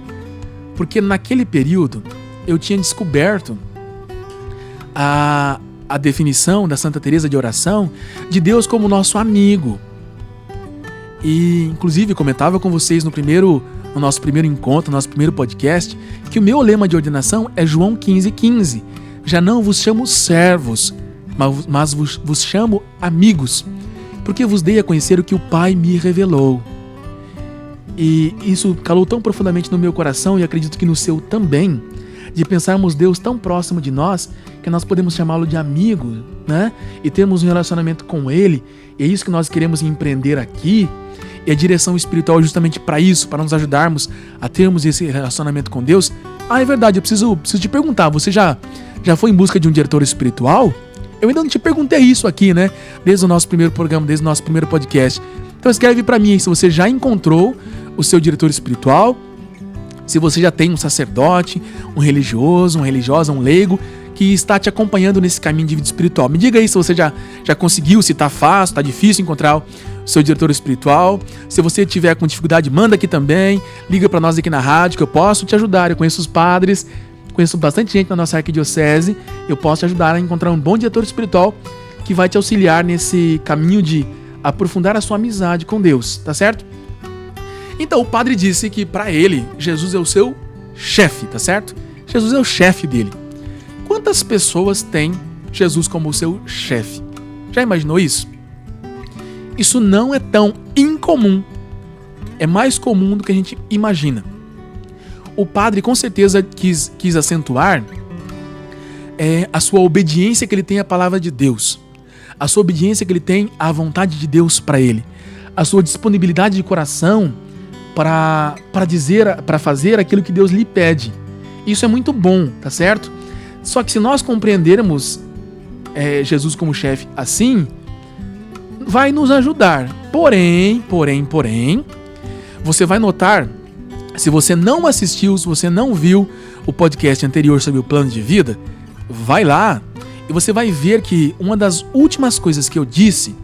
porque naquele período eu tinha descoberto a definição da Santa Teresa de oração de Deus como nosso amigo. E inclusive comentava com vocês no nosso primeiro encontro, no nosso primeiro podcast, que o meu lema de ordenação é João 15,15. Já não vos chamo servos, mas vos chamo amigos, porque vos dei a conhecer o que o Pai me revelou. E isso calou tão profundamente no meu coração, e acredito que no seu também, de pensarmos Deus tão próximo de nós, que nós podemos chamá-lo de amigo, né? E termos um relacionamento com Ele. E é isso que nós queremos empreender aqui. E a direção espiritual é justamente para isso, para nos ajudarmos a termos esse relacionamento com Deus. É verdade, eu preciso te perguntar, você já foi em busca de um diretor espiritual? Eu ainda não te perguntei isso aqui, né? Desde o nosso primeiro programa, desde o nosso primeiro podcast. Então escreve para mim aí se você já encontrou o seu diretor espiritual, se você já tem um sacerdote, um religioso, uma religiosa, um leigo que está te acompanhando nesse caminho de vida espiritual. Me diga aí se você já conseguiu, se está fácil, está difícil encontrar o seu diretor espiritual. Se você tiver com dificuldade, manda aqui também, liga para nós aqui na rádio que eu posso te ajudar. Eu conheço os padres, conheço bastante gente na nossa arquidiocese, eu posso te ajudar a encontrar um bom diretor espiritual que vai te auxiliar nesse caminho de aprofundar a sua amizade com Deus, tá certo? Então o padre disse que para ele, Jesus é o seu chefe, tá certo? Jesus é o chefe dele. Quantas pessoas têm Jesus como o seu chefe? Já imaginou isso? Isso não é tão incomum. É mais comum do que a gente imagina. O padre com certeza quis acentuar a sua obediência que ele tem à palavra de Deus. A sua obediência que ele tem à vontade de Deus para ele. A sua disponibilidade de coração para fazer aquilo que Deus lhe pede. Isso é muito bom, tá certo? Só que se nós compreendermos Jesus como chefe assim, vai nos ajudar. Porém, você vai notar, se você não assistiu, se você não viu o podcast anterior sobre o plano de vida, vai lá e você vai ver que uma das últimas coisas que eu disse,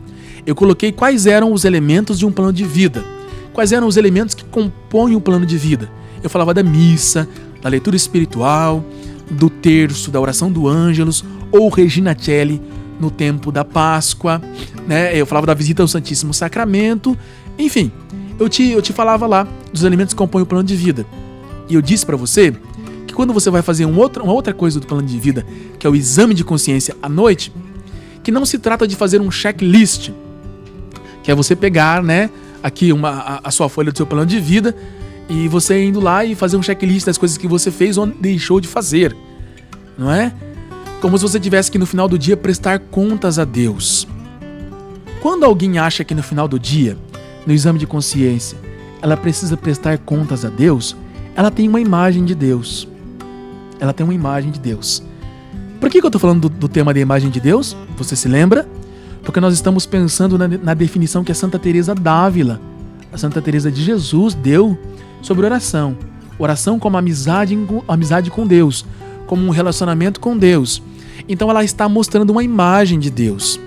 eu coloquei quais eram os elementos de um plano de vida. Quais eram os elementos que compõem o plano de vida. eu falava da missa, da leitura espiritual, do terço, da oração do Ângelus, ou Regina Coeli no tempo da Páscoa, né? Eu falava da visita ao Santíssimo Sacramento, enfim, eu te falava lá dos elementos que compõem o plano de vida. E eu disse para você que quando você vai fazer uma outra coisa do plano de vida, que é o exame de consciência à noite, que não se trata de fazer um checklist, que é você pegar, né, aqui a sua folha do seu plano de vida e você indo lá e fazer um checklist das coisas que você fez ou deixou de fazer, não é? Como se você tivesse que no final do dia prestar contas a Deus. Quando alguém acha que no final do dia, no exame de consciência, ela precisa prestar contas a Deus, ela tem uma imagem de Deus. Ela tem uma imagem de Deus. Por que eu estou falando do tema da imagem de Deus? Você se lembra? Porque nós estamos pensando na definição que a Santa Teresa d'Ávila, a Santa Teresa de Jesus, deu sobre oração. Oração como amizade com Deus, como um relacionamento com Deus. Então ela está mostrando uma imagem de Deus.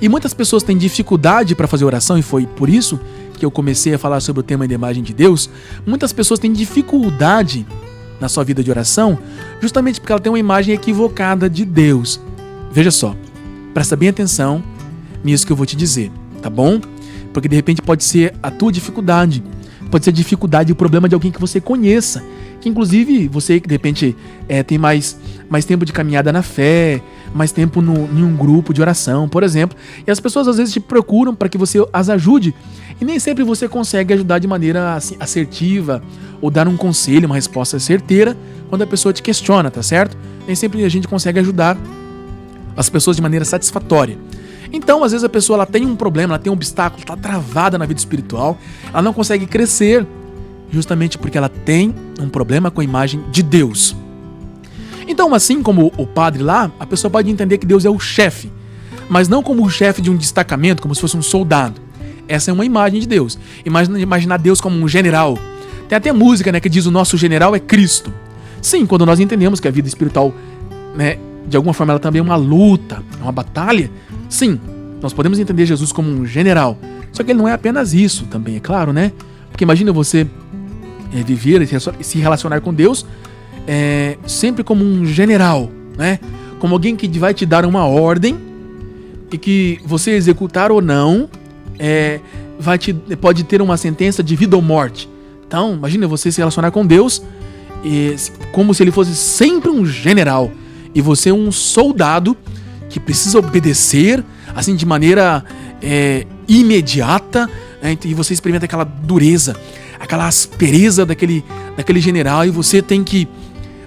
E muitas pessoas têm dificuldade para fazer oração, e foi por isso que eu comecei a falar sobre o tema da imagem de Deus. Muitas pessoas têm dificuldade na sua vida de oração, justamente porque ela tem uma imagem equivocada de Deus. Veja só, presta bem atenção nisso que eu vou te dizer, tá bom? Porque de repente pode ser a tua dificuldade, pode ser a dificuldade e o problema de alguém que você conheça, que inclusive você que de repente tem mais tempo de caminhada na fé, mais tempo em um grupo de oração, por exemplo, e as pessoas às vezes te procuram para que você as ajude, e nem sempre você consegue ajudar de maneira assim, assertiva, ou dar um conselho, uma resposta certeira, quando a pessoa te questiona, tá certo? Nem sempre a gente consegue ajudar as pessoas de maneira satisfatória. Então, às vezes a pessoa ela tem um problema, ela tem um obstáculo, está travada na vida espiritual, ela não consegue crescer, justamente porque ela tem um problema com a imagem de Deus. Então, assim como o padre lá, a pessoa pode entender que Deus é o chefe, mas não como o chefe de um destacamento, como se fosse um soldado. Essa é uma imagem de Deus. Imaginar Deus como um general. Tem até música, né, que diz o nosso general é Cristo. Sim, quando nós entendemos que a vida espiritual, né, de alguma forma ela também é uma luta, é uma batalha, sim, nós podemos entender Jesus como um general. Só que ele não é apenas isso também, é claro, né? Porque imagina você viver e se relacionar com Deus sempre como um general, né? Como alguém que vai te dar uma ordem e que você executar ou não, pode ter uma sentença de vida ou morte. Então, imagina você se relacionar com Deus como se ele fosse sempre um general e você um soldado que precisa obedecer assim de maneira imediata, né? E você experimenta aquela dureza, aquela aspereza daquele general e você tem que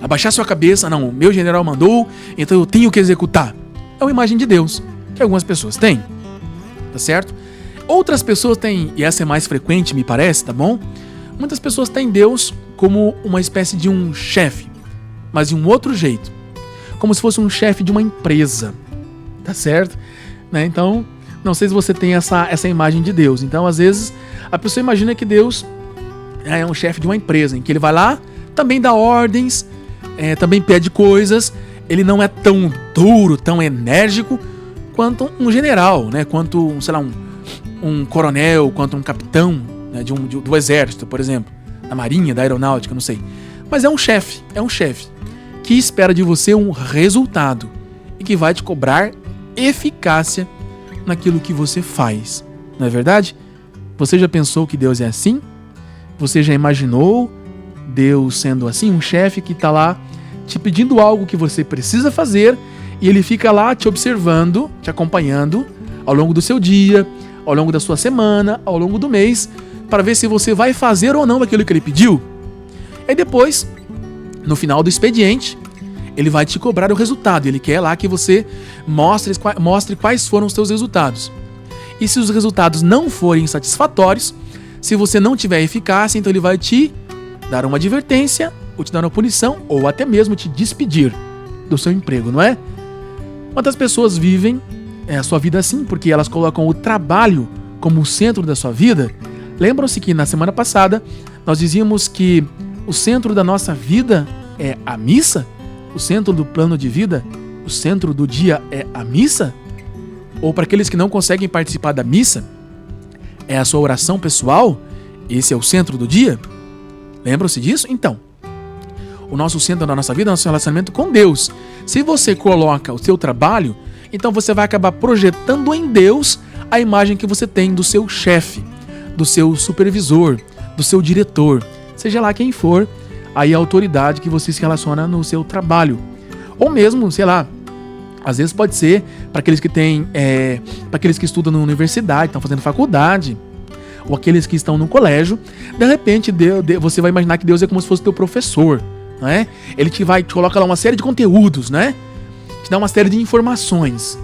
abaixar sua cabeça. Não, o meu general mandou, então eu tenho que executar. É uma imagem de Deus que algumas pessoas têm, tá certo? Outras pessoas têm, e essa é mais frequente me parece, tá bom? Muitas pessoas têm Deus como uma espécie de um chefe, mas de um outro jeito, como se fosse um chefe de uma empresa, tá certo? Né? Então, não sei se você tem essa imagem de Deus. Então, às vezes, a pessoa imagina que Deus é um chefe de uma empresa, em que ele vai lá, também dá ordens, também pede coisas, ele não é tão duro, tão enérgico quanto um general, né? Quanto, sei lá, um coronel, quanto um capitão, né? do exército, por exemplo, da marinha, da aeronáutica, não sei. Mas é um chefe que espera de você um resultado e que vai te cobrar eficácia naquilo que você faz. Não é verdade? Você já pensou que Deus é assim? Você já imaginou Deus sendo assim? Um chefe que está lá te pedindo algo que você precisa fazer e ele fica lá te observando, te acompanhando ao longo do seu dia, ao longo da sua semana, ao longo do mês, para ver se você vai fazer ou não aquilo que ele pediu. E depois, no final do expediente, ele vai te cobrar o resultado. Ele quer lá que você mostre quais foram os seus resultados. E se os resultados não forem satisfatórios, se você não tiver eficácia, então ele vai te dar uma advertência, ou te dar uma punição, ou até mesmo te despedir do seu emprego, não é? Quantas pessoas vivem a sua vida assim, porque elas colocam o trabalho como o centro da sua vida? Lembram-se que na semana passada nós dizíamos que o centro da nossa vida é a missa? O centro do plano de vida, o centro do dia é a missa? Ou para aqueles que não conseguem participar da missa, é a sua oração pessoal? Esse é o centro do dia? Lembram-se disso? Então, o nosso centro da nossa vida é o nosso relacionamento com Deus. Se você coloca o seu trabalho, então você vai acabar projetando em Deus a imagem que você tem do seu chefe, do seu supervisor, do seu diretor, seja lá quem for, aí a autoridade que você se relaciona no seu trabalho. Ou mesmo, sei lá, às vezes pode ser para aqueles que têm, para aqueles que estudam na universidade, estão fazendo faculdade, ou aqueles que estão no colégio. De repente, você vai imaginar que Deus é como se fosse teu professor, não é? Ele te coloca lá uma série de conteúdos, né? Te dá uma série de informações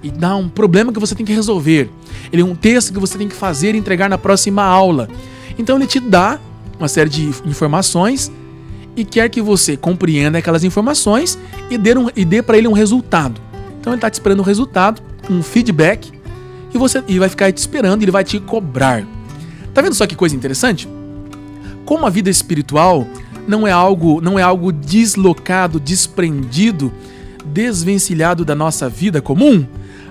e dá um problema que você tem que resolver. Ele é um texto que você tem que fazer e entregar na próxima aula. Então ele te dá uma série de informações e quer que você compreenda aquelas informações e dê para ele um resultado. Então ele está te esperando um resultado, um feedback, e vai ficar te esperando e ele vai te cobrar. Tá vendo só que coisa interessante? Como a vida espiritual não é algo deslocado, desprendido, desvencilhado da nossa vida comum,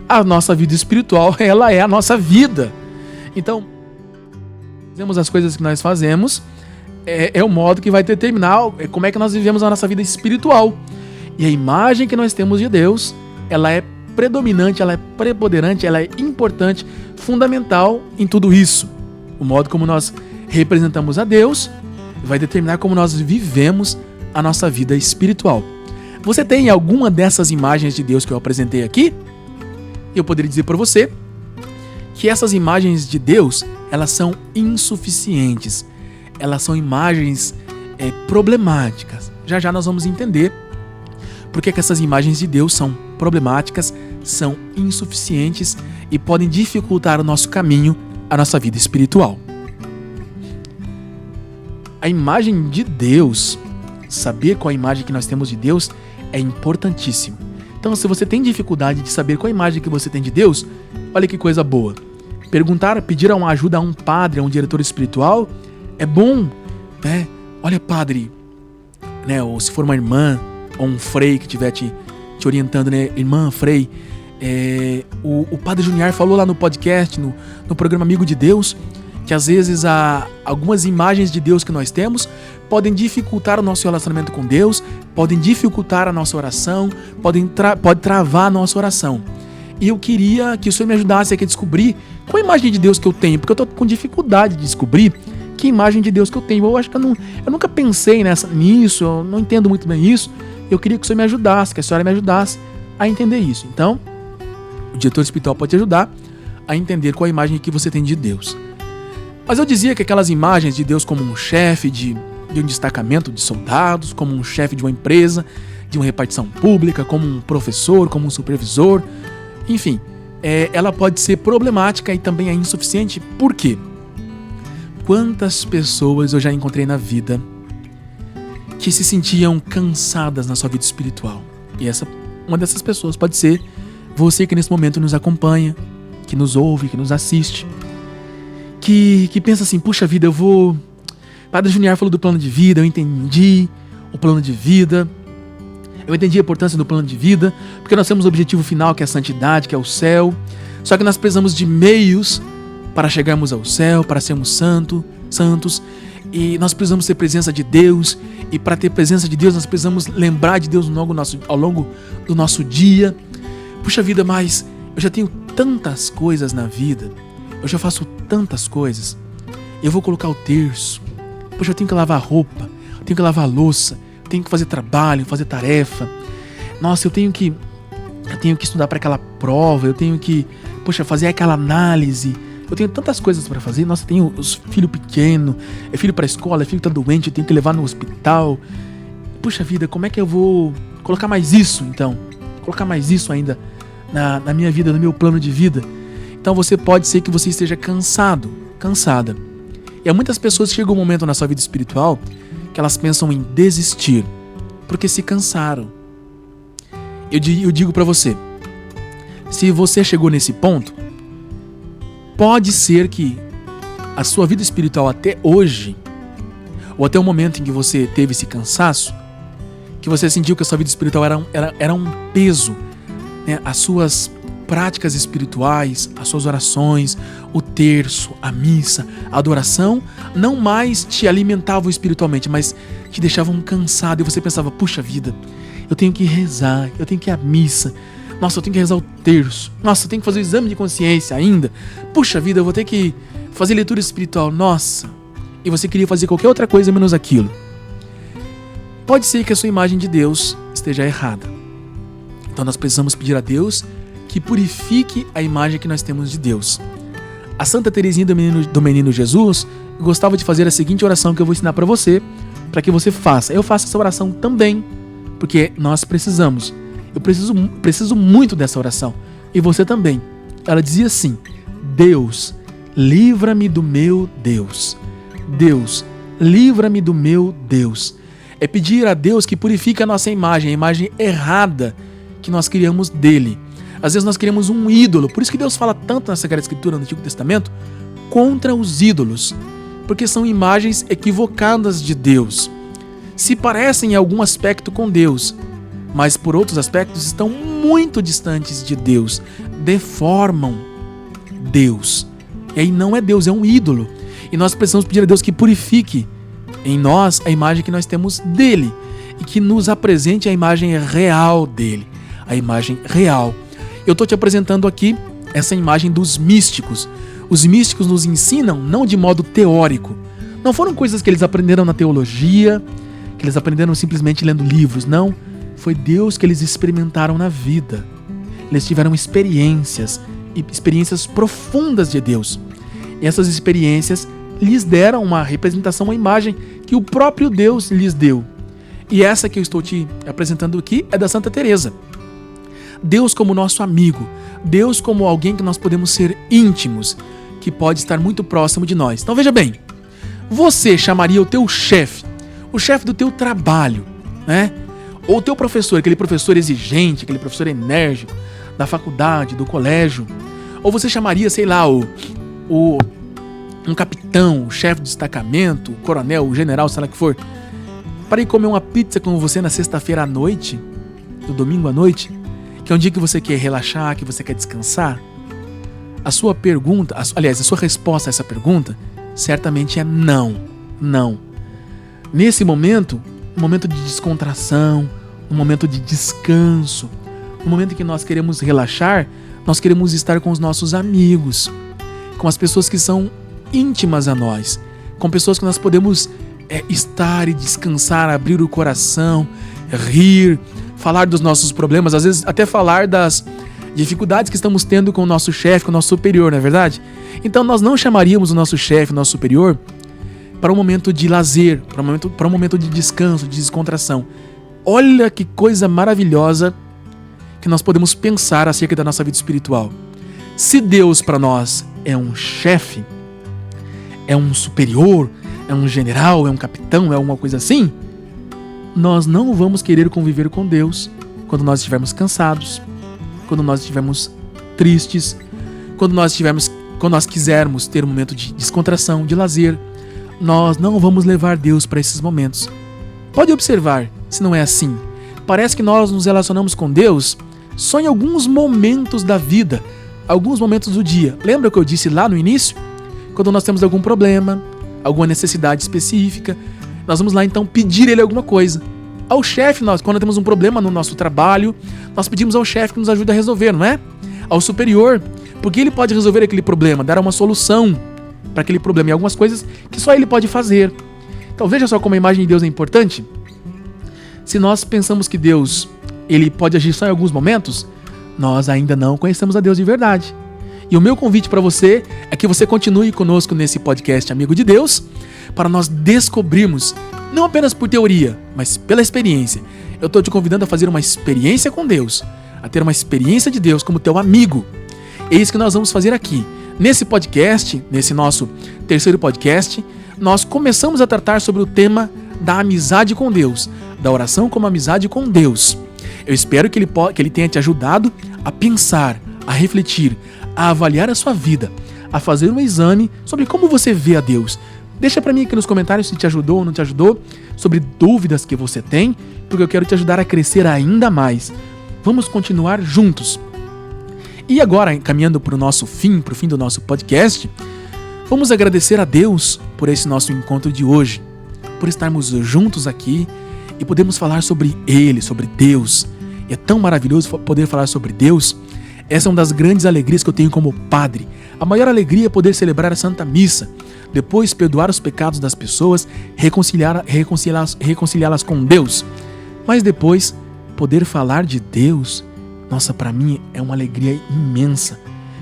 a nossa vida espiritual, ela é a nossa vida. Então, fazemos as coisas que nós fazemos, é o modo que vai determinar como é que nós vivemos a nossa vida espiritual. E a imagem que nós temos de Deus, ela é predominante, ela é preponderante, ela é importante, fundamental em tudo isso. O modo como nós representamos a Deus vai determinar como nós vivemos a nossa vida espiritual. Você tem alguma dessas imagens de Deus que eu apresentei aqui? Eu poderia dizer para você que essas imagens de Deus, elas são insuficientes. Elas são imagens problemáticas. Já já nós vamos entender por que essas imagens de Deus são problemáticas, são insuficientes e podem dificultar o nosso caminho, a nossa vida espiritual. A imagem de Deus, saber qual a imagem que nós temos de Deus é importantíssimo. Então, se você tem dificuldade de saber qual a imagem que você tem de Deus, olha que coisa boa. Pedir uma ajuda a um padre, a um diretor espiritual, é bom, né? Olha, padre, né? Ou se for uma irmã ou um frei que estiver te orientando, né? Irmã, frei, o padre Junior falou lá no podcast, no programa Amigo de Deus, que às vezes algumas imagens de Deus que nós temos podem dificultar o nosso relacionamento com Deus, podem dificultar a nossa oração, pode travar a nossa oração. E eu queria que o Senhor me ajudasse aqui a descobrir qual a imagem de Deus que eu tenho, porque eu estou com dificuldade de descobrir que imagem de Deus que eu tenho. Eu acho que eu nunca pensei nisso, eu não entendo muito bem isso. Eu queria que o Senhor me ajudasse, que a senhora me ajudasse a entender isso. Então, o diretor espiritual pode te ajudar a entender qual a imagem que você tem de Deus. Mas eu dizia que aquelas imagens de Deus como um chefe de um destacamento de soldados, como um chefe de uma empresa, de uma repartição pública, como um professor, como um supervisor, enfim, ela pode ser problemática e também é insuficiente. Por quê? Quantas pessoas eu já encontrei na vida que se sentiam cansadas na sua vida espiritual? E uma dessas pessoas pode ser você que nesse momento nos acompanha, que nos ouve, que nos assiste, que pensa assim, puxa vida, Padre Junior falou do plano de vida, eu entendi o plano de vida, eu entendi a importância do plano de vida, porque nós temos o objetivo final, que é a santidade, que é o céu, só que nós precisamos de meios para chegarmos ao céu, para sermos santos, e nós precisamos ter presença de Deus, e para ter presença de Deus nós precisamos lembrar de Deus ao longo do nosso dia. Puxa vida, mas eu já tenho tantas coisas na vida, eu já faço tantas coisas, eu vou colocar o terço, poxa, eu tenho que lavar roupa, eu tenho que lavar louça, eu tenho que fazer trabalho, fazer tarefa, nossa, eu tenho que estudar para aquela prova, eu tenho que, fazer aquela análise, eu tenho tantas coisas para fazer, nossa, eu tenho os filhos pequenos, é filho para a escola, é filho que tá doente, eu tenho que levar no hospital, puxa vida, como é que eu vou colocar mais isso então? Colocar mais isso ainda na minha vida, no meu plano de vida? Então pode ser que você esteja cansada. E há muitas pessoas que chegam um momento na sua vida espiritual que elas pensam em desistir, porque se cansaram. Eu digo para você, se você chegou nesse ponto, pode ser que a sua vida espiritual até hoje, ou até o momento em que você teve esse cansaço, que você sentiu que a sua vida espiritual era um peso, né? As suas práticas espirituais, as suas orações, o terço, a missa, a adoração, não mais te alimentavam espiritualmente, mas te deixavam cansado e você pensava, puxa vida, eu tenho que rezar, eu tenho que ir à missa, nossa, eu tenho que rezar o terço, nossa, eu tenho que fazer o exame de consciência ainda, puxa vida, eu vou ter que fazer leitura espiritual, nossa, e você queria fazer qualquer outra coisa menos aquilo. Pode ser que a sua imagem de Deus esteja errada. Então nós precisamos pedir a Deus que purifique a imagem que nós temos de Deus. A Santa Teresinha do Menino Jesus gostava de fazer a seguinte oração que eu vou ensinar para você, para que você faça. Eu faço essa oração também, porque nós precisamos. Eu preciso muito dessa oração. E você também. Ela dizia assim: Deus, livra-me do meu Deus. Deus, livra-me do meu Deus. É pedir a Deus que purifique a nossa imagem, a imagem errada que nós criamos dele. Às vezes nós queremos um ídolo, por isso que Deus fala tanto na Sagrada Escritura, no Antigo Testamento, contra os ídolos, porque são imagens equivocadas de Deus. Se parecem em algum aspecto com Deus, mas por outros aspectos estão muito distantes de Deus, deformam Deus. E aí não é Deus, é um ídolo. E nós precisamos pedir a Deus que purifique em nós a imagem que nós temos dele e que nos apresente a imagem real dele, a imagem real. Eu estou te apresentando aqui essa imagem dos místicos. Os místicos nos ensinam não de modo teórico. Não foram coisas que eles aprenderam na teologia, que eles aprenderam simplesmente lendo livros, não. Foi Deus que eles experimentaram na vida. Eles tiveram experiências profundas de Deus. E essas experiências lhes deram uma representação, uma imagem que o próprio Deus lhes deu. E essa que eu estou te apresentando aqui é da Santa Teresa. Deus como nosso amigo, Deus como alguém que nós podemos ser íntimos, que pode estar muito próximo de nós. Então veja bem, você chamaria o teu chefe, o chefe do teu trabalho, né? Ou o teu professor, aquele professor exigente, aquele professor enérgico da faculdade, do colégio, ou você chamaria, sei lá, um capitão, o chefe de destacamento, o coronel, o general, sei lá o que for, para ir comer uma pizza com você na sexta-feira à noite, no domingo à noite, que é um dia que você quer relaxar, que você quer descansar? A sua pergunta, aliás, a sua resposta a essa pergunta, certamente é não, não. Nesse momento, um momento de descontração, um momento de descanso, um momento em que nós queremos relaxar, nós queremos estar com os nossos amigos, com as pessoas que são íntimas a nós, com pessoas que nós podemos estar e descansar, abrir o coração, rir, falar dos nossos problemas, às vezes até falar das dificuldades que estamos tendo com o nosso chefe, com o nosso superior, não é verdade? Então nós não chamaríamos o nosso chefe, o nosso superior, para um momento de lazer, para um momento de descanso, de descontração. Olha que coisa maravilhosa que nós podemos pensar acerca da nossa vida espiritual. Se Deus para nós é um chefe, é um superior, é um general, é um capitão, é alguma coisa assim, nós não vamos querer conviver com Deus quando nós estivermos cansados, quando nós estivermos tristes, quando nós quisermos ter um momento de descontração, de lazer. Nós não vamos levar Deus para esses momentos. Pode observar se não é assim. Parece que nós nos relacionamos com Deus só em alguns momentos da vida, alguns momentos do dia. Lembra o que eu disse lá no início? Quando nós temos algum problema, alguma necessidade específica, nós vamos lá então pedir Ele alguma coisa. Ao chefe, quando temos um problema no nosso trabalho, nós pedimos ao chefe que nos ajude a resolver, não é? Ao superior, porque ele pode resolver aquele problema, dar uma solução para aquele problema, e algumas coisas que só ele pode fazer. Então veja só como a imagem de Deus é importante. Se nós pensamos que Deus ele pode agir só em alguns momentos, nós ainda não conhecemos a Deus de verdade. E o meu convite para você é que você continue conosco nesse podcast Amigo de Deus, para nós descobrirmos, não apenas por teoria, mas pela experiência. Eu estou te convidando a fazer uma experiência com Deus, a ter uma experiência de Deus como teu amigo. É isso que nós vamos fazer aqui. Nesse podcast, nesse nosso terceiro podcast, nós começamos a tratar sobre o tema da amizade com Deus, da oração como amizade com Deus. Eu espero que ele tenha te ajudado a pensar, a refletir, a avaliar a sua vida, a fazer um exame sobre como você vê a Deus. Deixa para mim aqui nos comentários se te ajudou ou não te ajudou, sobre dúvidas que você tem, porque eu quero te ajudar a crescer ainda mais. Vamos continuar juntos. E agora, caminhando para o fim do nosso podcast, vamos agradecer a Deus por esse nosso encontro de hoje, por estarmos juntos aqui e podermos falar sobre Ele, sobre Deus. E é tão maravilhoso poder falar sobre Deus. Essa é uma das grandes alegrias que eu tenho como padre. A maior alegria é poder celebrar a Santa Missa, depois perdoar os pecados das pessoas, reconciliá-las com Deus. Mas depois, poder falar de Deus, nossa, para mim é uma alegria imensa.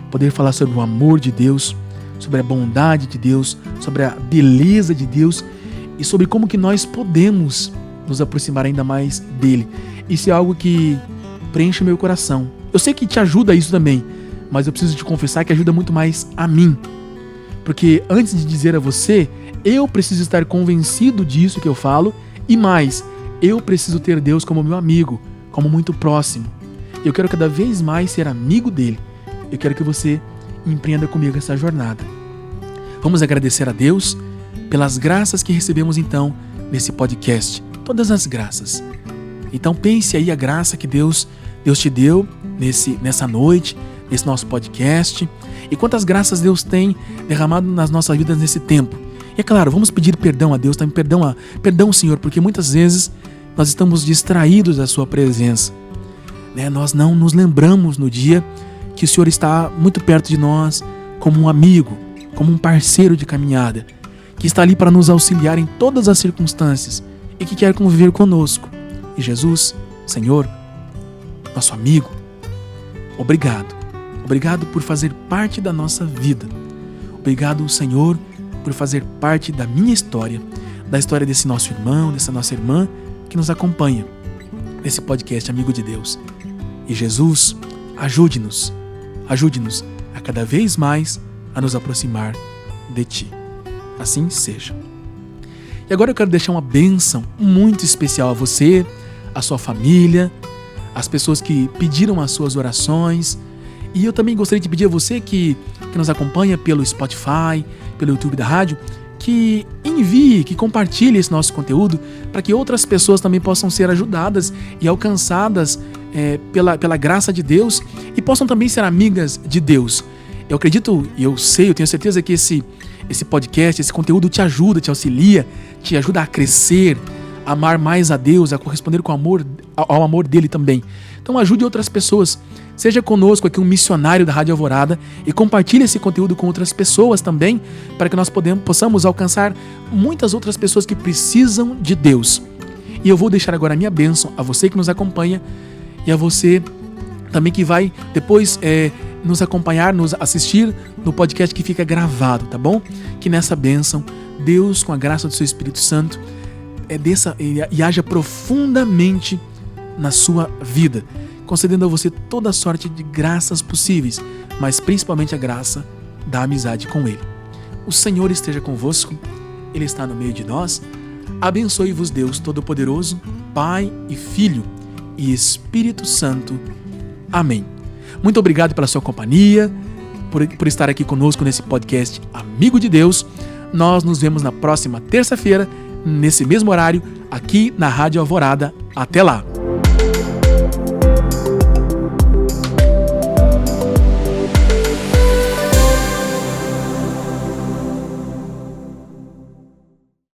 Poder falar sobre o amor de Deus, sobre a bondade de Deus, sobre a beleza de Deus e sobre como que nós podemos nos aproximar ainda mais dele. Isso é algo que preenche o meu coração. Eu sei que te ajuda isso também, mas eu preciso te confessar que ajuda muito mais a mim. Porque antes de dizer a você, eu preciso estar convencido disso que eu falo e mais, eu preciso ter Deus como meu amigo, como muito próximo. Eu quero cada vez mais ser amigo dele. Eu quero que você empreenda comigo essa jornada. Vamos agradecer a Deus pelas graças que recebemos então nesse podcast. Todas as graças. Então pense aí a graça que Deus te deu nessa noite, nesse nosso podcast. E quantas graças Deus tem derramado nas nossas vidas nesse tempo. E é claro, vamos pedir perdão a Deus, também perdão, Senhor, porque muitas vezes nós estamos distraídos da sua presença. Nós não nos lembramos no dia que o Senhor está muito perto de nós, como um amigo, como um parceiro de caminhada, que está ali para nos auxiliar em todas as circunstâncias e que quer conviver conosco. E Jesus, Senhor, nosso amigo, obrigado. Obrigado por fazer parte da nossa vida. Obrigado, Senhor, por fazer parte da minha história, da história desse nosso irmão, dessa nossa irmã que nos acompanha nesse podcast Amigo de Deus. E Jesus, ajude-nos a cada vez mais a nos aproximar de Ti. Assim seja. E agora eu quero deixar uma bênção muito especial a você, a sua família, as pessoas que pediram as suas orações. E eu também gostaria de pedir a você que nos acompanha pelo Spotify, pelo YouTube da rádio, que envie, que compartilhe esse nosso conteúdo para que outras pessoas também possam ser ajudadas e alcançadas pela graça de Deus e possam também ser amigas de Deus. Eu acredito, eu tenho certeza que esse podcast, esse conteúdo te ajuda, te auxilia, te ajuda a crescer, a amar mais a Deus, a corresponder ao amor dele também. Então ajude outras pessoas. Seja conosco aqui um missionário da Rádio Alvorada e compartilhe esse conteúdo com outras pessoas também, para que nós possamos alcançar muitas outras pessoas que precisam de Deus. E eu vou deixar agora a minha bênção a você que nos acompanha e a você também que vai depois nos acompanhar, nos assistir no podcast que fica gravado, tá bom? Que nessa bênção, Deus, com a graça do seu Espírito Santo, desça e haja profundamente na sua vida, concedendo a você toda a sorte de graças possíveis, mas principalmente a graça da amizade com Ele. O Senhor esteja convosco, Ele está no meio de nós. Abençoe-vos Deus Todo-Poderoso, Pai e Filho e Espírito Santo. Amém. Muito obrigado pela sua companhia, por estar aqui conosco nesse podcast Amigo de Deus. Nós nos vemos na próxima terça-feira, nesse mesmo horário, aqui na Rádio Alvorada. Até lá!